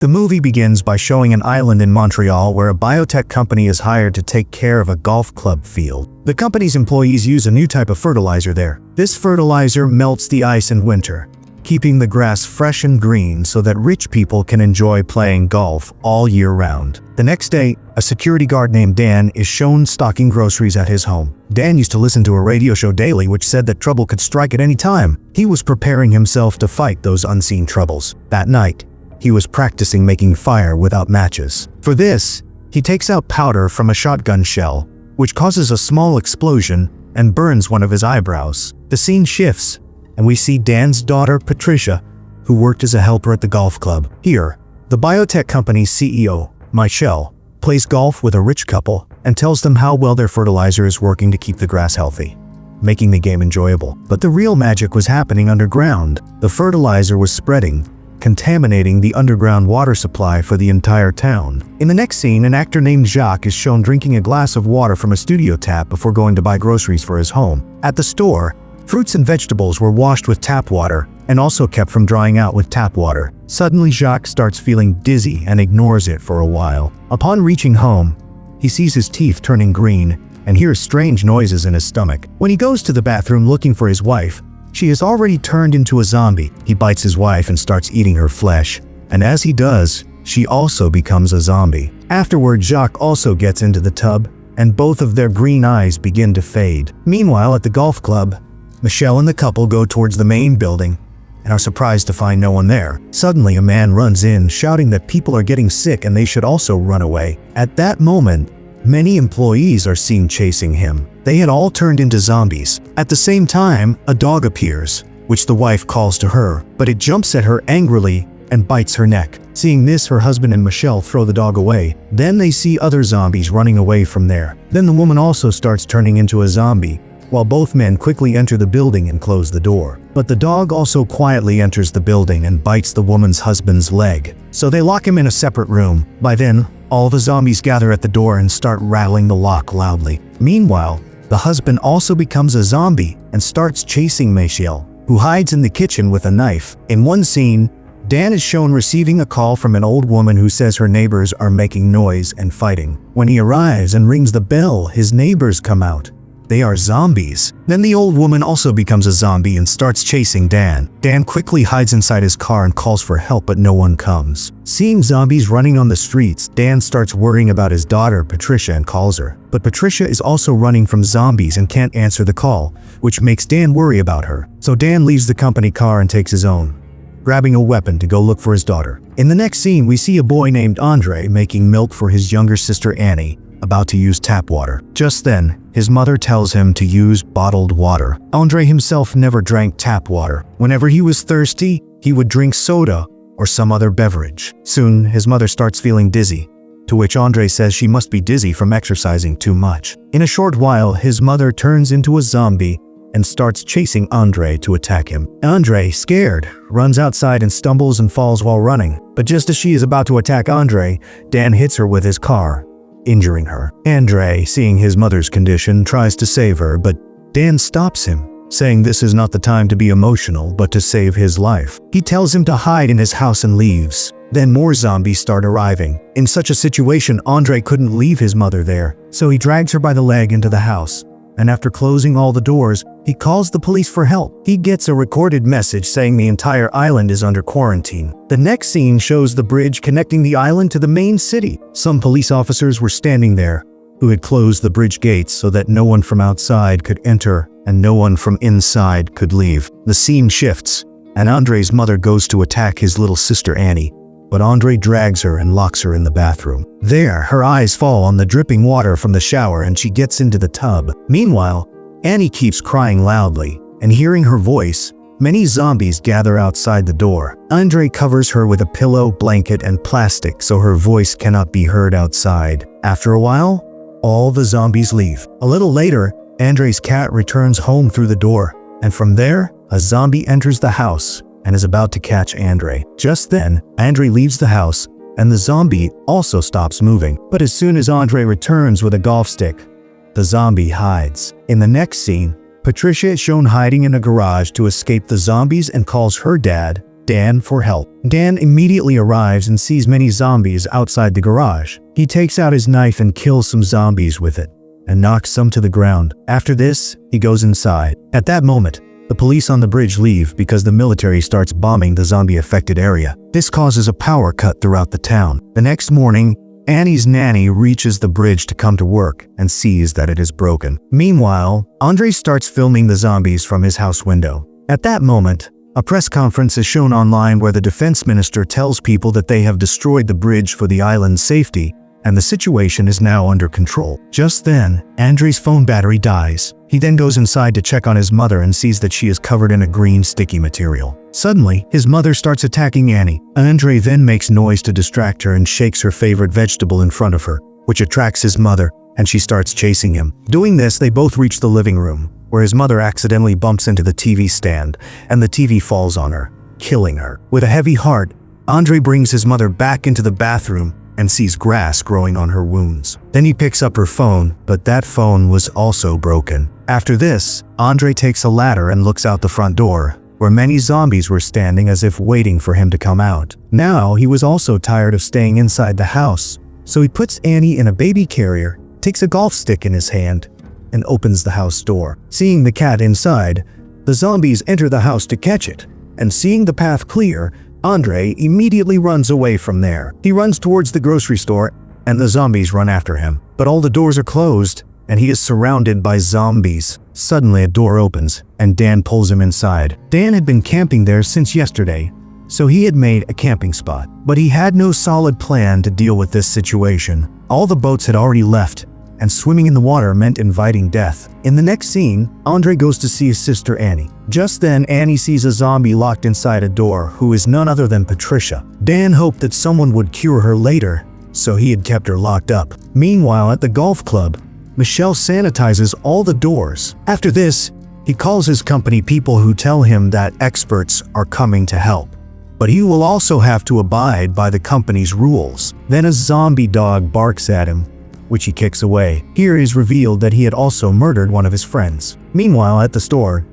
The movie begins by showing an island in Montreal where a biotech company is hired to take care of a golf club field. The company's employees use a new type of fertilizer there. This fertilizer melts the ice in winter, keeping the grass fresh and green so that rich people can enjoy playing golf all year round. The next day, a security guard named Dan is shown stocking groceries at his home. Dan used to listen to a radio show daily which said that trouble could strike at any time. He was preparing himself to fight those unseen troubles. That night, he was practicing making fire without matches. For this, he takes out powder from a shotgun shell, which causes a small explosion and burns one of his eyebrows. The scene shifts, and we see Dan's daughter, Patricia, who worked as a helper at the golf club. Here, the biotech company's CEO, Michelle, plays golf with a rich couple and tells them how well their fertilizer is working to keep the grass healthy, making the game enjoyable. But the real magic was happening underground. The fertilizer was spreading, contaminating the underground water supply for the entire town. In the next scene, an actor named Jacques is shown drinking a glass of water from a studio tap before going to buy groceries for his home. At the store, fruits and vegetables were washed with tap water and also kept from drying out with tap water. Suddenly, Jacques starts feeling dizzy and ignores it for a while. Upon reaching home, he sees his teeth turning green and hears strange noises in his stomach. When he goes to the bathroom looking for his wife, she has already turned into a zombie. He bites his wife and starts eating her flesh, and as he does, she also becomes a zombie. Afterward, Jacques also gets into the tub, and both of their green eyes begin to fade. Meanwhile, at the golf club, Michelle and the couple go towards the main building and are surprised to find no one there. Suddenly, a man runs in, shouting that people are getting sick and they should also run away. At that moment, many employees are seen chasing him. They had all turned into zombies. At the same time, a dog appears, which the wife calls to her, but it jumps at her angrily and bites her neck. Seeing this, her husband and Michelle throw the dog away. Then they see other zombies running away from there. Then the woman also starts turning into a zombie, while both men quickly enter the building and close the door. But the dog also quietly enters the building and bites the woman's husband's leg. So they lock him in a separate room. By then, all the zombies gather at the door and start rattling the lock loudly. Meanwhile, the husband also becomes a zombie and starts chasing Michelle, who hides in the kitchen with a knife. In one scene, Dan is shown receiving a call from an old woman who says her neighbors are making noise and fighting. When he arrives and rings the bell, his neighbors come out. They are zombies. Then the old woman also becomes a zombie and starts chasing Dan. Dan quickly hides inside his car and calls for help, but no one comes. Seeing zombies running on the streets, Dan starts worrying about his daughter, Patricia, and calls her. But Patricia is also running from zombies and can't answer the call, which makes Dan worry about her. So Dan leaves the company car and takes his own, grabbing a weapon to go look for his daughter. In the next scene, we see a boy named Andre making milk for his younger sister Annie, about to use tap water. Just then, his mother tells him to use bottled water. Andre himself never drank tap water. Whenever he was thirsty, he would drink soda or some other beverage. Soon, his mother starts feeling dizzy, to which Andre says she must be dizzy from exercising too much. In a short while, his mother turns into a zombie and starts chasing Andre to attack him. Andre, scared, runs outside and stumbles and falls while running. But just as she is about to attack Andre, Dan hits her with his car, injuring her. Andre, seeing his mother's condition, tries to save her, but Dan stops him, saying this is not the time to be emotional, but to save his life. He tells him to hide in his house and leaves. Then more zombies start arriving. In such a situation, Andre couldn't leave his mother there, so he drags her by the leg into the house. And after closing all the doors, he calls the police for help. He gets a recorded message saying the entire island is under quarantine. The next scene shows the bridge connecting the island to the main city. Some police officers were standing there, who had closed the bridge gates so that no one from outside could enter and no one from inside could leave. The scene shifts, and Andre's mother goes to attack his little sister Annie, but Andre drags her and locks her in the bathroom. There, her eyes fall on the dripping water from the shower and she gets into the tub. Meanwhile, Annie keeps crying loudly, and hearing her voice, many zombies gather outside the door. Andre covers her with a pillow, blanket, and plastic so her voice cannot be heard outside. After a while, all the zombies leave. A little later, Andre's cat returns home through the door, and from there, a zombie enters the house and is about to catch Andre. Just then, Andre leaves the house, and the zombie also stops moving. But as soon as Andre returns with a golf stick, the zombie hides. In the next scene, Patricia is shown hiding in a garage to escape the zombies and calls her dad, Dan for help. Dan immediately arrives and sees many zombies outside the garage. He takes out his knife and kills some zombies with it, and knocks some to the ground. After this, he goes inside. At that moment, the police on the bridge leave because the military starts bombing the zombie-affected area. This causes a power cut throughout the town. The next morning, Annie's nanny reaches the bridge to come to work and sees that it is broken. Meanwhile, Andre starts filming the zombies from his house window. At that moment, a press conference is shown online where the defense minister tells people that they have destroyed the bridge for the island's safety, and the situation is now under control. Just then, Andre's phone battery dies. He then goes inside to check on his mother and sees that she is covered in a green sticky material. Suddenly, his mother starts attacking Annie. Andre then makes noise to distract her and shakes her favorite vegetable in front of her, which attracts his mother, and she starts chasing him. Doing this, they both reach the living room, where his mother accidentally bumps into the TV stand, and the TV falls on her, killing her. With a heavy heart, Andre brings his mother back into the bathroom and sees grass growing on her wounds. Then he picks up her phone, but that phone was also broken. After this, Andre takes a ladder and looks out the front door, where many zombies were standing as if waiting for him to come out. Now, he was also tired of staying inside the house, so he puts Annie in a baby carrier, takes a golf stick in his hand, and opens the house door. Seeing the cat inside, the zombies enter the house to catch it, and seeing the path clear, Andre immediately runs away from there. He runs towards the grocery store, and the zombies run after him. But all the doors are closed, and he is surrounded by zombies. Suddenly, a door opens, and Dan pulls him inside. Dan had been camping there since yesterday, so he had made a camping spot. But he had no solid plan to deal with this situation. All the boats had already left, and swimming in the water meant inviting death. In the next scene, Andre goes to see his sister Annie. Just then, Annie sees a zombie locked inside a door who is none other than Patricia. Dan hoped that someone would cure her later, so he had kept her locked up. Meanwhile, at the golf club, Michelle sanitizes all the doors. After this, he calls his company people who tell him that experts are coming to help, but he will also have to abide by the company's rules. Then a zombie dog barks at him, which he kicks away. Here it is revealed that he had also murdered one of his friends. Meanwhile, at the store,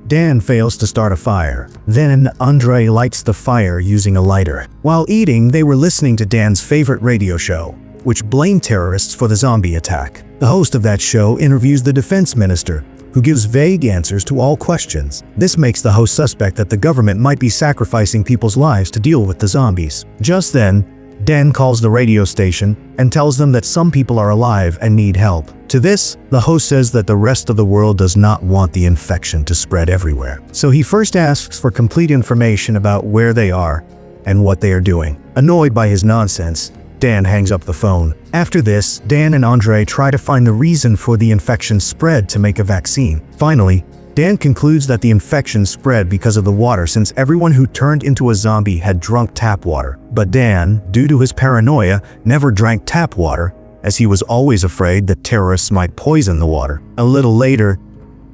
Dan fails to start a fire. Then Andre lights the fire using a lighter. While eating, they were listening to Dan's favorite radio show, which blamed terrorists for the zombie attack. The host of that show interviews the defense minister, who gives vague answers to all questions. This makes the host suspect that the government might be sacrificing people's lives to deal with the zombies. Just then, Dan calls the radio station and tells them that some people are alive and need help. To this, the host says that the rest of the world does not want the infection to spread everywhere. So he first asks for complete information about where they are and what they are doing. Annoyed by his nonsense, Dan hangs up the phone. After this, Dan and Andre try to find the reason for the infection spread to make a vaccine. Finally, Dan concludes that the infection spread because of the water since everyone who turned into a zombie had drunk tap water. But Dan, due to his paranoia, never drank tap water, as he was always afraid that terrorists might poison the water. A little later,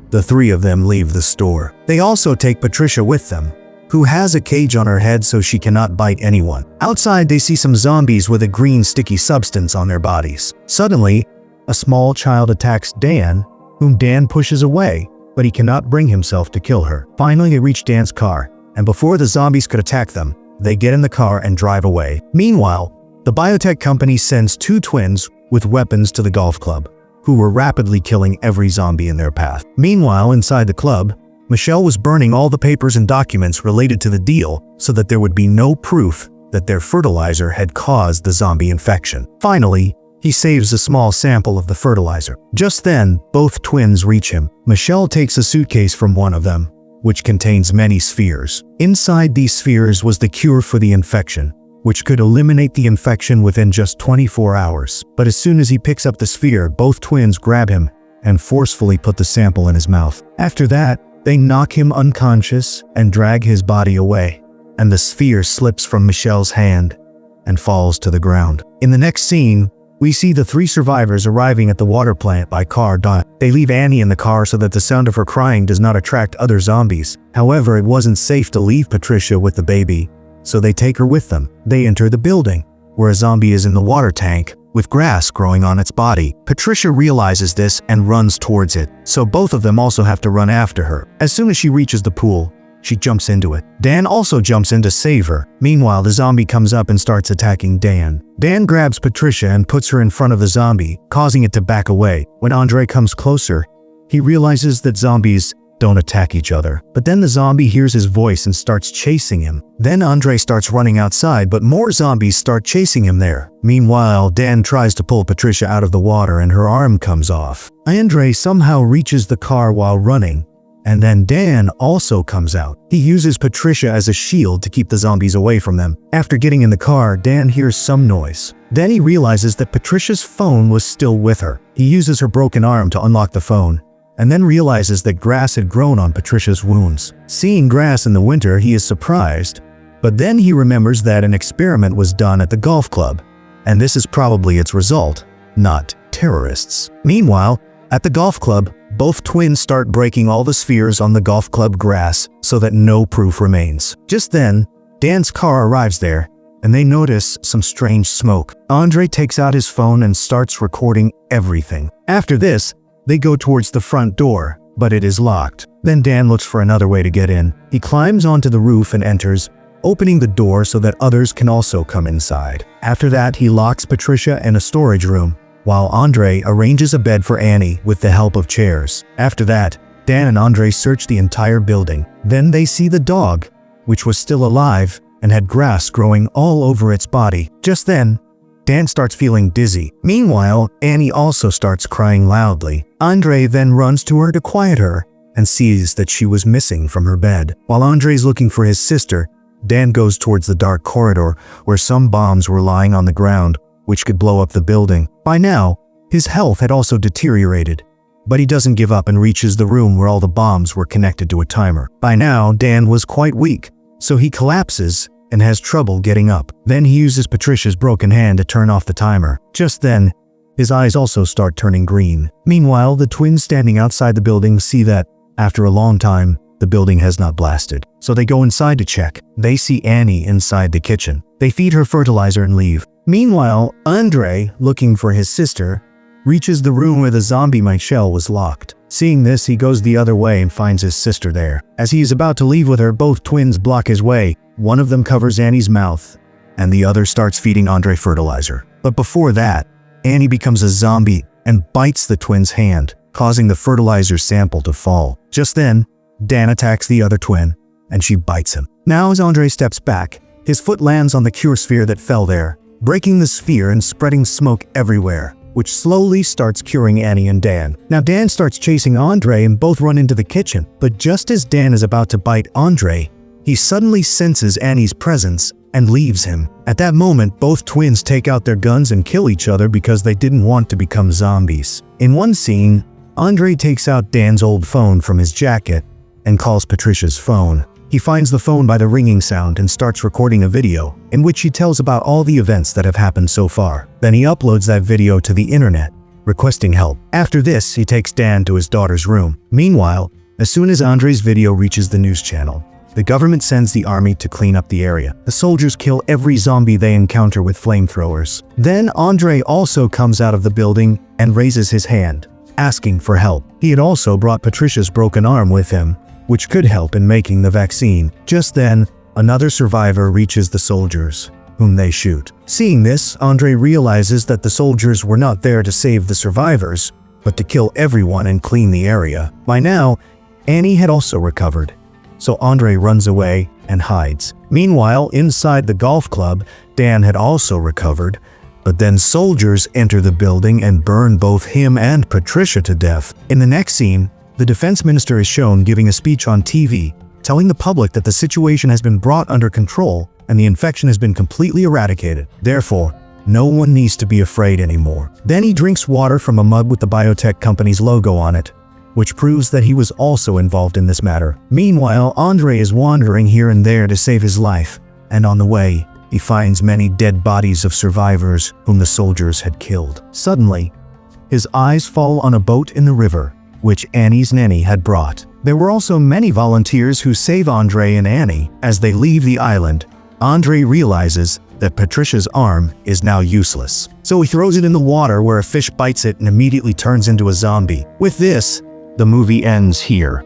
the three of them leave the store. They also take Patricia with them, who has a cage on her head so she cannot bite anyone. Outside, they see some zombies with a green sticky substance on their bodies. Suddenly, a small child attacks Dan, whom Dan pushes away, but he cannot bring himself to kill her. Finally, they reach Dan's car, and before the zombies could attack them, they get in the car and drive away. Meanwhile, the biotech company sends two twins with weapons to the golf club, who were rapidly killing every zombie in their path. Meanwhile, inside the club, Michelle was burning all the papers and documents related to the deal so that there would be no proof that their fertilizer had caused the zombie infection. Finally, he saves a small sample of the fertilizer. Just then, both twins reach him. Michelle takes a suitcase from one of them, which contains many spheres. Inside these spheres was the cure for the infection, which could eliminate the infection within just 24 hours. But as soon as he picks up the sphere, both twins grab him and forcefully put the sample in his mouth. After that, they knock him unconscious and drag his body away, and the sphere slips from Michelle's hand and falls to the ground. In the next scene, we see the three survivors arriving at the water plant by car. They leave Annie in the car so that the sound of her crying does not attract other zombies. However, it wasn't safe to leave Patricia with the baby, so they take her with them. They enter the building, where a zombie is in the water tank, with grass growing on its body. Patricia realizes this and runs towards it, so both of them also have to run after her. As soon as she reaches the pool, she jumps into it. Dan also jumps in to save her. Meanwhile, the zombie comes up and starts attacking Dan. Dan grabs Patricia and puts her in front of the zombie, causing it to back away. When Andre comes closer, he realizes that zombies don't attack each other. But then the zombie hears his voice and starts chasing him. Then Andre starts running outside, but more zombies start chasing him there. Meanwhile, Dan tries to pull Patricia out of the water and her arm comes off. Andre somehow reaches the car while running, and then Dan also comes out. He uses Patricia as a shield to keep the zombies away from them. After getting in the car, Dan hears some noise. Then he realizes that Patricia's phone was still with her. He uses her broken arm to unlock the phone, and then realizes that grass had grown on Patricia's wounds. Seeing grass in the winter, he is surprised, but then he remembers that an experiment was done at the golf club, and this is probably its result, not terrorists. Meanwhile, at the golf club, both twins start breaking all the spheres on the golf club grass so that no proof remains. Just then, Dan's car arrives there, and they notice some strange smoke. Andre takes out his phone and starts recording everything. After this, they go towards the front door, but it is locked. Then Dan looks for another way to get in. He climbs onto the roof and enters, opening the door so that others can also come inside. After that, he locks Patricia in a storage room, while Andre arranges a bed for Annie with the help of chairs. After that, Dan and Andre search the entire building. Then they see the dog, which was still alive and had grass growing all over its body. Just then, Dan starts feeling dizzy. Meanwhile, Annie also starts crying loudly. Andre then runs to her to quiet her and sees that she was missing from her bed. While Andre's looking for his sister, Dan goes towards the dark corridor where some bombs were lying on the ground, which could blow up the building. By now, his health had also deteriorated, but he doesn't give up and reaches the room where all the bombs were connected to a timer. By now, Dan was quite weak, so he collapses and has trouble getting up. Then he uses Patricia's broken hand to turn off the timer. Just then, his eyes also start turning green. Meanwhile, the twins standing outside the building see that, after a long time, the building has not blasted. So they go inside to check. They see Annie inside the kitchen. They feed her fertilizer and leave. Meanwhile, Andre, looking for his sister, reaches the room where the zombie mine shell was locked. Seeing this, he goes the other way and finds his sister there. As he is about to leave with her, both twins block his way. One of them covers Annie's mouth, and the other starts feeding Andre fertilizer. But before that, Annie becomes a zombie and bites the twin's hand, causing the fertilizer sample to fall. Just then, Dan attacks the other twin, and she bites him. Now as Andre steps back, his foot lands on the cure sphere that fell there, breaking the sphere and spreading smoke everywhere, which slowly starts curing Annie and Dan. Now Dan starts chasing Andre and both run into the kitchen, but just as Dan is about to bite Andre, he suddenly senses Annie's presence and leaves him. At that moment, both twins take out their guns and kill each other because they didn't want to become zombies. In one scene, Andre takes out Dan's old phone from his jacket and calls Patricia's phone. He finds the phone by the ringing sound and starts recording a video in which he tells about all the events that have happened so far. Then he uploads that video to the internet, requesting help. After this, he takes Dan to his daughter's room. Meanwhile, as soon as Andre's video reaches the news channel, the government sends the army to clean up the area. The soldiers kill every zombie they encounter with flamethrowers. Then Andre also comes out of the building and raises his hand, asking for help. He had also brought Patricia's broken arm with him, which could help in making the vaccine. Just then, another survivor reaches the soldiers, whom they shoot. Seeing this, Andre realizes that the soldiers were not there to save the survivors, but to kill everyone and clean the area. By now, Annie had also recovered, so Andre runs away and hides. Meanwhile, inside the golf club, Dan had also recovered, but then soldiers enter the building and burn both him and Patricia to death. In the next scene, the defense minister is shown giving a speech on TV, telling the public that the situation has been brought under control and the infection has been completely eradicated. Therefore, no one needs to be afraid anymore. Then he drinks water from a mug with the biotech company's logo on it, which proves that he was also involved in this matter. Meanwhile, Andre is wandering here and there to save his life, and on the way, he finds many dead bodies of survivors whom the soldiers had killed. Suddenly, his eyes fall on a boat in the river, which Annie's nanny had brought. There were also many volunteers who save Andre and Annie. As they leave the island, Andre realizes that Patricia's arm is now useless. So he throws it in the water where a fish bites it and immediately turns into a zombie. With this, the movie ends here.